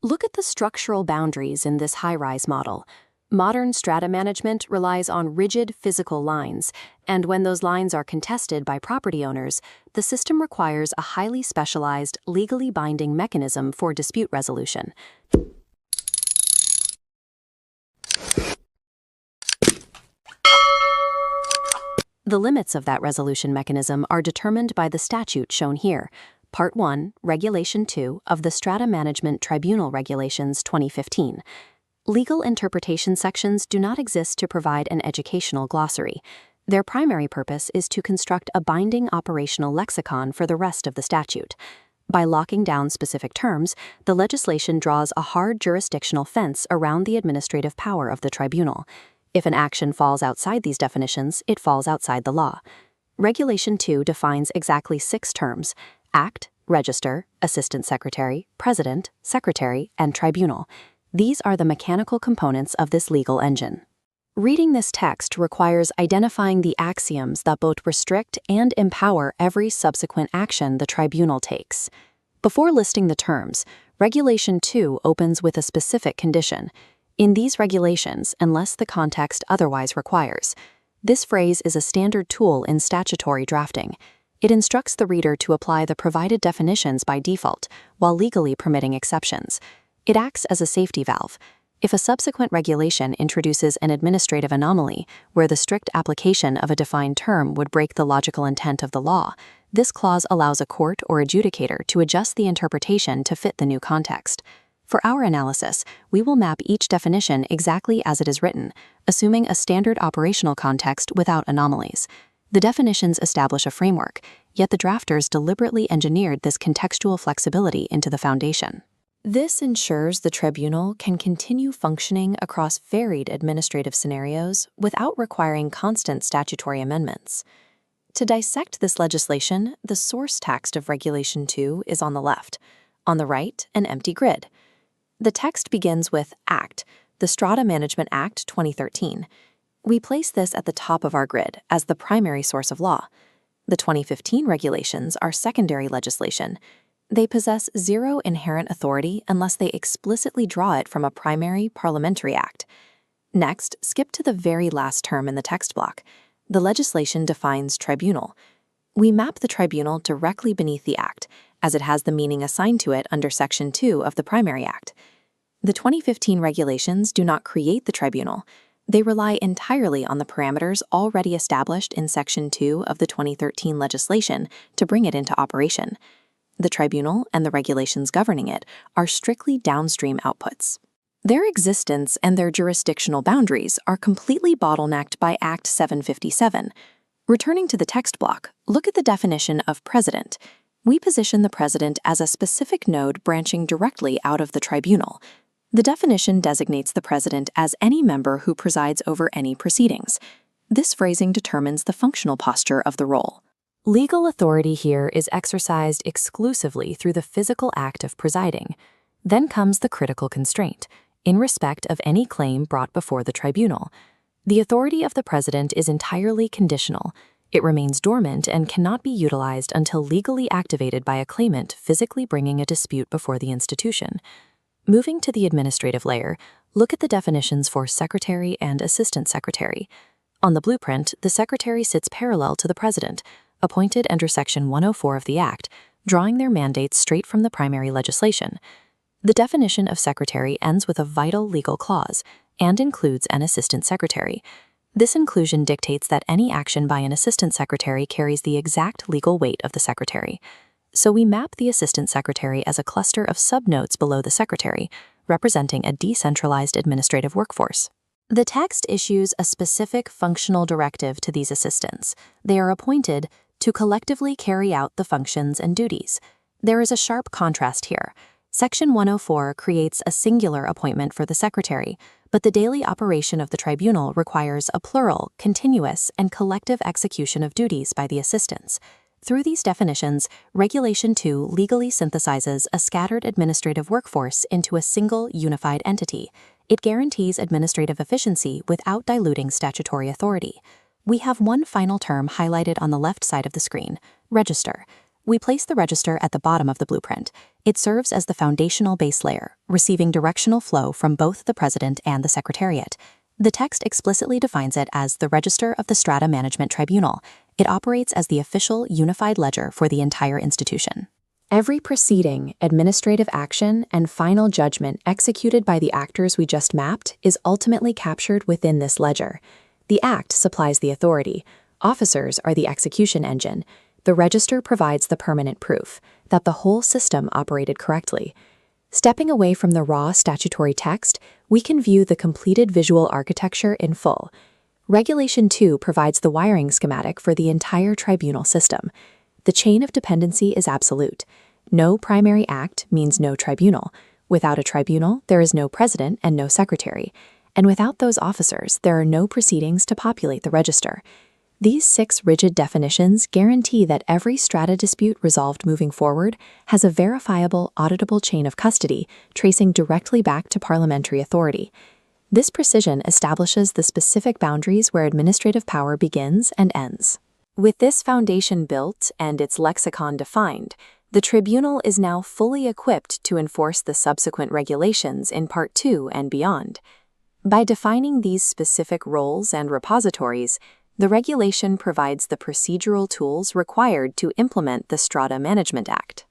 Look at the structural boundaries in this high-rise model. Modern strata management relies on rigid physical lines, and when those lines are contested by property owners, the system requires a highly specialized, legally binding mechanism for dispute resolution. The limits of that resolution mechanism are determined by the statute shown here, Part 1, Regulation 2 of the Strata Management Tribunal Regulations 2015. Legal interpretation sections do not exist to provide an educational glossary. Their primary purpose is to construct a binding operational lexicon for the rest of the statute. By locking down specific terms, the legislation draws a hard jurisdictional fence around the administrative power of the tribunal. If an action falls outside these definitions, it falls outside the law. Regulation 2 defines exactly 6 terms: Act, Register, Assistant Secretary, President, Secretary, and Tribunal. These are the mechanical components of this legal engine. Reading this text requires identifying the axioms that both restrict and empower every subsequent action the tribunal takes. Before listing the terms, Regulation 2 opens with a specific condition. In these regulations, unless the context otherwise requires. This phrase is a standard tool in statutory drafting. It instructs the reader to apply the provided definitions by default, while legally permitting exceptions. It acts as a safety valve. If a subsequent regulation introduces an administrative anomaly where the strict application of a defined term would break the logical intent of the law, this clause allows a court or adjudicator to adjust the interpretation to fit the new context. For our analysis, we will map each definition exactly as it is written, assuming a standard operational context without anomalies. The definitions establish a framework, yet the drafters deliberately engineered this contextual flexibility into the foundation. This ensures the tribunal can continue functioning across varied administrative scenarios without requiring constant statutory amendments. To dissect this legislation, the source text of Regulation 2 is on the left. On the right, an empty grid. The text begins with Act, the Strata Management Act 2013. We place this at the top of our grid as the primary source of law. The 2015 regulations are secondary legislation. They possess zero inherent authority unless they explicitly draw it from a primary parliamentary act. Next, skip to the very last term in the text block. The legislation defines tribunal. We map the tribunal directly beneath the act, as it has the meaning assigned to it under Section 2 of the Primary Act. The 2015 regulations do not create the tribunal. They rely entirely on the parameters already established in Section 2 of the 2013 legislation to bring it into operation. The tribunal and the regulations governing it are strictly downstream outputs. Their existence and their jurisdictional boundaries are completely bottlenecked by Act 757. Returning to the text block, look at the definition of president. We position the president as a specific node branching directly out of the tribunal. The definition designates the president as any member who presides over any proceedings. This phrasing determines the functional posture of the role. Legal authority here is exercised exclusively through the physical act of presiding. Then comes the critical constraint, in respect of any claim brought before the tribunal. The authority of the president is entirely conditional. It remains dormant and cannot be utilized until legally activated by a claimant physically bringing a dispute before the institution. Moving to the administrative layer, look at the definitions for secretary and assistant secretary. On the blueprint, the secretary sits parallel to the president, appointed under Section 104 of the Act, drawing their mandates straight from the primary legislation. The definition of secretary ends with a vital legal clause and includes an assistant secretary. This inclusion dictates that any action by an assistant secretary carries the exact legal weight of the secretary. So we map the assistant secretary as a cluster of subnodes below the secretary, representing a decentralized administrative workforce. The text issues a specific functional directive to these assistants. They are appointed to collectively carry out the functions and duties. There is a sharp contrast here. Section 104 creates a singular appointment for the secretary, but the daily operation of the tribunal requires a plural, continuous, and collective execution of duties by the assistants. Through these definitions, Regulation 2 legally synthesizes a scattered administrative workforce into a single, unified entity. It guarantees administrative efficiency without diluting statutory authority. We have one final term highlighted on the left side of the screen, register. We place the register at the bottom of the blueprint. It serves as the foundational base layer, receiving directional flow from both the President and the Secretariat. The text explicitly defines it as the Register of the Strata Management Tribunal. It operates as the official unified ledger for the entire institution. Every proceeding, administrative action, and final judgment executed by the actors we just mapped is ultimately captured within this ledger. The Act supplies the authority. Officers are the execution engine. The register provides the permanent proof that the whole system operated correctly. Stepping away from the raw statutory text, we can view the completed visual architecture in full. Regulation 2 provides the wiring schematic for the entire tribunal system. The chain of dependency is absolute. No primary act means no tribunal. Without a tribunal, there is no president and no secretary. And without those officers, there are no proceedings to populate the register. These 6 rigid definitions guarantee that every strata dispute resolved moving forward has a verifiable, auditable chain of custody tracing directly back to parliamentary authority. This precision establishes the specific boundaries where administrative power begins and ends. With this foundation built and its lexicon defined, the tribunal is now fully equipped to enforce the subsequent regulations in Part 2 and beyond. By defining these specific roles and repositories, the regulation provides the procedural tools required to implement the Strata Management Act.